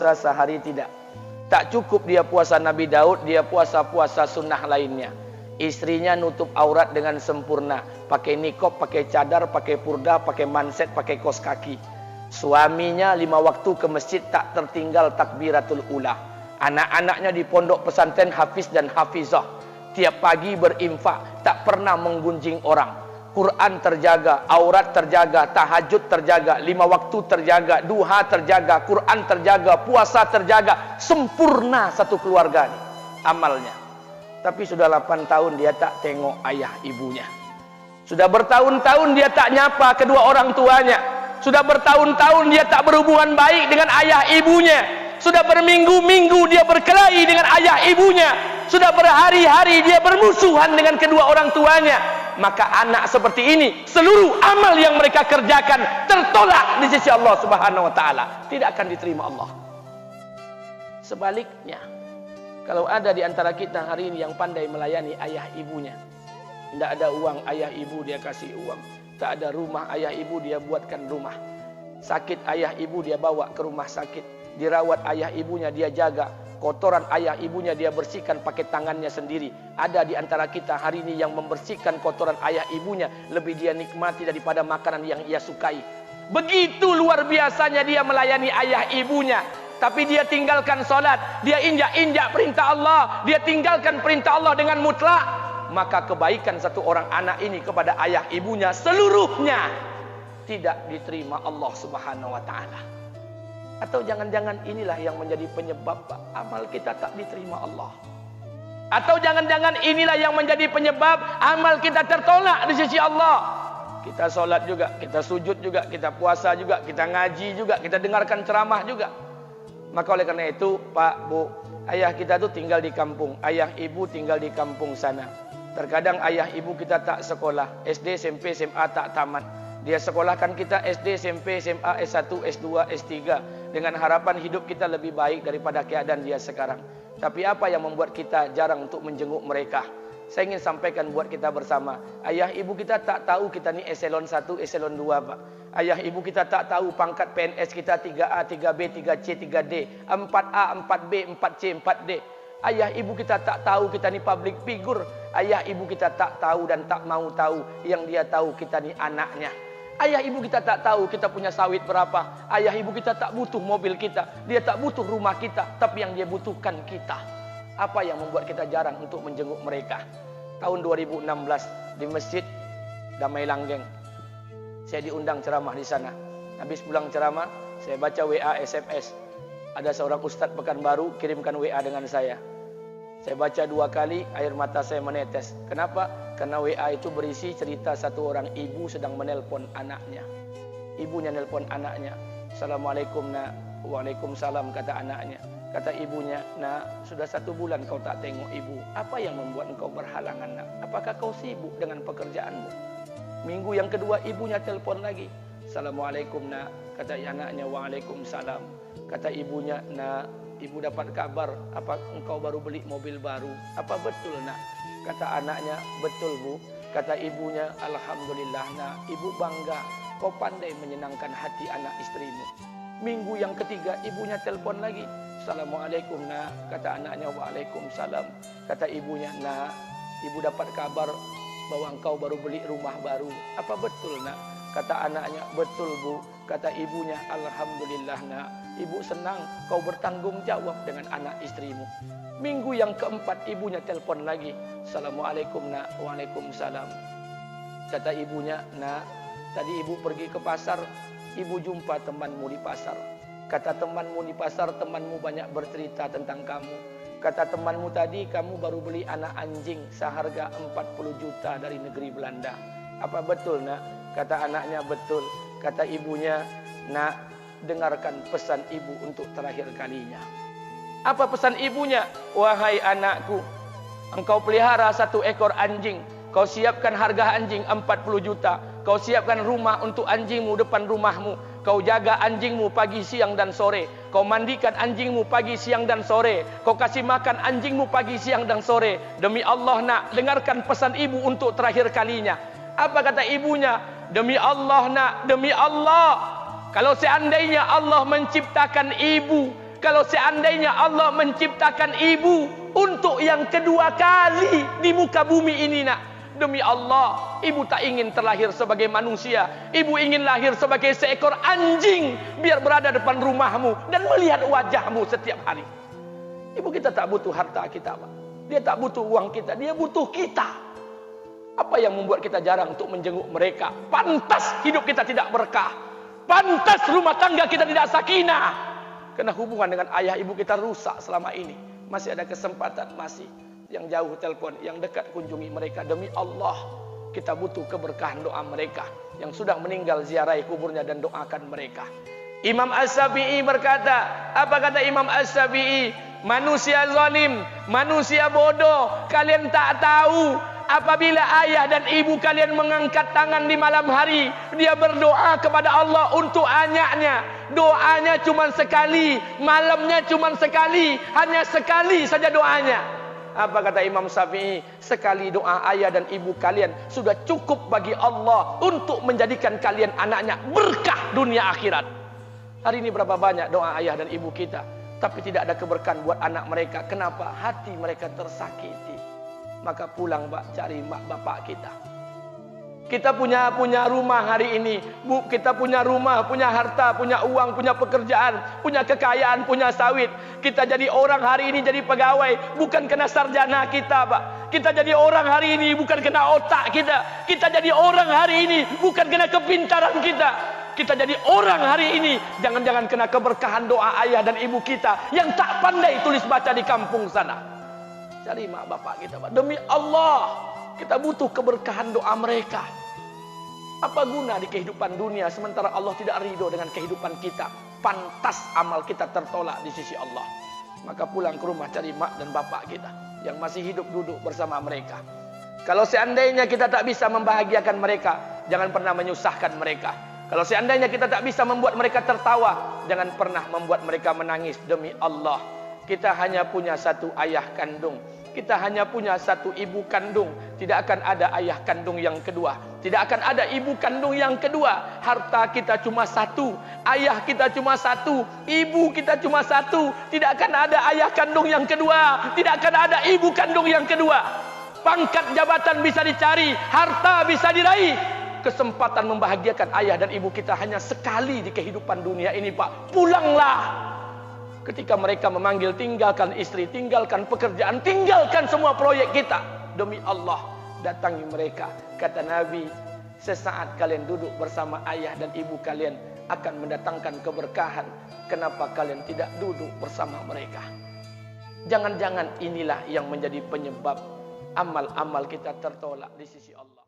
sehari tidak. Tak cukup dia puasa Nabi Daud, dia puasa-puasa sunnah lainnya. Istrinya nutup aurat dengan sempurna, pakai niqab, pakai cadar, pakai purda, pakai manset, pakai kos kaki. Suaminya 5 waktu ke masjid tak tertinggal takbiratul ula. Anak-anaknya di pondok pesantren hafiz dan hafizah. Tiap pagi berinfak, tak pernah menggunjing orang. Quran terjaga, aurat terjaga, tahajud terjaga, 5 waktu terjaga, duha terjaga, Quran terjaga, puasa terjaga. Sempurna satu keluarga nih amalnya. Tapi sudah 8 tahun dia tak tengok ayah ibunya. Sudah bertahun-tahun dia tak nyapa kedua orang tuanya. Sudah bertahun-tahun dia tak berhubungan baik dengan ayah ibunya. Sudah berminggu-minggu dia berkelahi dengan ayah ibunya. Sudah berhari-hari dia bermusuhan dengan kedua orang tuanya. Maka anak seperti ini, seluruh amal yang mereka kerjakan tertolak di sisi Allah Subhanahu wa taala, tidak akan diterima Allah. Sebaliknya, kalau ada di antara kita hari ini yang pandai melayani ayah ibunya, tidak ada uang ayah ibu dia kasih uang, tak ada rumah ayah ibu dia buatkan rumah, sakit ayah ibu dia bawa ke rumah sakit, dirawat ayah ibunya dia jaga, kotoran ayah ibunya dia bersihkan pakai tangannya sendiri. Ada di antara kita hari ini yang membersihkan kotoran ayah ibunya lebih dia nikmati daripada makanan yang ia sukai. Begitu luar biasanya dia melayani ayah ibunya. Tapi dia tinggalkan solat, dia injak-injak perintah Allah, dia tinggalkan perintah Allah dengan mutlak. Maka kebaikan satu orang anak ini kepada ayah ibunya seluruhnya tidak diterima Allah Subhanahu wa taala. Atau jangan-jangan inilah yang menjadi penyebab amal kita tak diterima Allah. Atau jangan-jangan inilah yang menjadi penyebab amal kita tertolak di sisi Allah. Kita solat juga, kita sujud juga, kita puasa juga, kita ngaji juga, kita dengarkan ceramah juga. Maka oleh karena itu, Pak, Bu, ayah kita tuh tinggal di kampung, ayah ibu tinggal di kampung sana. Terkadang ayah ibu kita tak sekolah, SD, SMP, SMA tak tamat. Dia sekolahkan kita SD, SMP, SMA, S1, S2, S3 dengan harapan hidup kita lebih baik daripada keadaan dia sekarang. Tapi apa yang membuat kita jarang untuk menjenguk mereka? Saya ingin sampaikan buat kita bersama. Ayah ibu kita tak tahu kita ni eselon 1, eselon 2, Pak. Ayah ibu kita tak tahu pangkat PNS kita 3A, 3B, 3C, 3D, 4A, 4B, 4C, 4D. Ayah ibu kita tak tahu kita ni public figure. Ayah ibu kita tak tahu dan tak mau tahu. Yang dia tahu kita ni anaknya. Ayah ibu kita tak tahu kita punya sawit berapa. Ayah ibu kita tak butuh mobil kita. Dia tak butuh rumah kita. Tapi yang dia butuhkan kita. Apa yang membuat kita jarang untuk menjenguk mereka? Tahun 2016 di Masjid Damai Langgeng, saya diundang ceramah di sana. Habis pulang ceramah, saya baca WA SMS. Ada seorang ustadz Pekanbaru kirimkan WA dengan saya. Saya baca 2 kali, air mata saya menetes. Kenapa? Karena WA itu berisi cerita satu orang ibu sedang menelpon anaknya. Ibunya nelpon anaknya. Assalamualaikum nak. Waalaikumsalam kata anaknya. Kata ibunya, nak, sudah 1 bulan kau tak tengok ibu. Apa yang membuat engkau berhalangan, nak? Apakah kau sibuk dengan pekerjaanmu? Minggu yang kedua ibunya telpon lagi. Assalamualaikum nak. Kata anaknya, waalaikumsalam. Kata ibunya, nak, ibu dapat kabar apa engkau baru beli mobil baru. Apa betul nak? Kata anaknya, betul bu. Kata ibunya, alhamdulillah nak, ibu bangga. Kau pandai menyenangkan hati anak istrimu. Minggu yang ketiga ibunya telpon lagi. Assalamualaikum nak. Kata anaknya, waalaikumsalam. Kata ibunya, nak, ibu dapat kabar bahwa engkau baru beli rumah baru. Apa betul nak? Kata anaknya, betul bu. Kata ibunya, alhamdulillah nak, ibu senang kau bertanggung jawab dengan anak istrimu. Minggu yang keempat ibunya telpon lagi. Assalamualaikum nak. Waalaikumsalam. Kata ibunya, nak, tadi ibu pergi ke pasar, ibu jumpa temanmu di pasar. Kata temanmu di pasar, temanmu banyak bercerita tentang kamu. Kata temanmu tadi, kamu baru beli anak anjing seharga 40 juta dari negeri Belanda. Apa betul nak? Kata anaknya, betul. Kata ibunya, nak, dengarkan pesan ibu untuk terakhir kalinya. Apa pesan ibunya? Wahai anakku, engkau pelihara 1 ekor anjing. Kau siapkan harga anjing 40 juta. Kau siapkan rumah untuk anjingmu depan rumahmu. Kau jaga anjingmu pagi, siang dan sore. Kau mandikan anjingmu pagi, siang dan sore. Kau kasih makan anjingmu pagi, siang dan sore. Demi Allah nak, dengarkan pesan ibu untuk terakhir kalinya. Apa kata ibunya? Demi Allah nak, demi Allah. Kalau seandainya Allah menciptakan ibu Kalau seandainya Allah menciptakan ibu untuk yang kedua kali di muka bumi ini nak, demi Allah, ibu tak ingin terlahir sebagai manusia. Ibu ingin lahir sebagai seekor anjing, biar berada depan rumahmu dan melihat wajahmu setiap hari. Ibu kita tak butuh harta kita, Pak. Dia tak butuh uang kita, dia butuh kita. Apa yang membuat kita jarang untuk menjenguk mereka? Pantas hidup kita tidak berkah. Pantas rumah tangga kita tidak sakinah. Karena hubungan dengan ayah ibu kita rusak selama ini. Masih ada kesempatan, masih. Yang jauh telepon, yang dekat kunjungi mereka. Demi Allah, kita butuh keberkahan doa mereka. Yang sudah meninggal, ziarahi kuburnya dan doakan mereka. Imam As-Syafi'i berkata, apa kata Imam As-Syafi'i? Manusia zalim, manusia bodoh, kalian tak tahu apabila ayah dan ibu kalian mengangkat tangan di malam hari, dia berdoa kepada Allah untuk anaknya. Doanya cuma sekali, malamnya cuma sekali, hanya sekali saja doanya. Apa kata Imam Syafi'i? Sekali doa ayah dan ibu kalian sudah cukup bagi Allah untuk menjadikan kalian anaknya berkah dunia akhirat. Hari ini berapa banyak doa ayah dan ibu kita, tapi tidak ada keberkahan buat anak mereka. Kenapa? Hati mereka tersakiti. Maka pulang, Pak, cari mak bapak kita. Kita punya rumah hari ini, Bu, kita punya rumah, punya harta, punya uang, punya pekerjaan, punya kekayaan, punya sawit. Kita jadi orang hari ini jadi pegawai bukan kena sarjana kita, Pak. Kita jadi orang hari ini bukan kena otak kita. Kita jadi orang hari ini bukan kena kepintaran kita. Kita jadi orang hari ini jangan-jangan kena keberkahan doa ayah dan ibu kita yang tak pandai tulis baca di kampung sana. Cari mak bapak kita, Pak. Demi Allah, kita butuh keberkahan doa mereka. Apa guna di kehidupan dunia sementara Allah tidak ridho dengan kehidupan kita? Pantas amal kita tertolak di sisi Allah. Maka pulang ke rumah cari mak dan bapak kita yang masih hidup, duduk bersama mereka. Kalau seandainya kita tak bisa membahagiakan mereka, jangan pernah menyusahkan mereka. Kalau seandainya kita tak bisa membuat mereka tertawa, jangan pernah membuat mereka menangis. Demi Allah, kita hanya punya satu ayah kandung. Kita hanya punya satu ibu kandung. Tidak akan ada ayah kandung yang kedua. Tidak akan ada ibu kandung yang kedua. Harta kita cuma satu. Ayah kita cuma satu. Ibu kita cuma satu. Tidak akan ada ayah kandung yang kedua. Tidak akan ada ibu kandung yang kedua. Pangkat jabatan bisa dicari. Harta bisa diraih. Kesempatan membahagiakan ayah dan ibu kita hanya sekali di kehidupan dunia ini, Pak. Pulanglah. Ketika mereka memanggil, tinggalkan istri, tinggalkan pekerjaan, tinggalkan semua proyek kita. Demi Allah, datangi mereka. Kata Nabi, sesaat kalian duduk bersama ayah dan ibu kalian akan mendatangkan keberkahan. Kenapa kalian tidak duduk bersama mereka? Jangan-jangan inilah yang menjadi penyebab amal-amal kita tertolak di sisi Allah.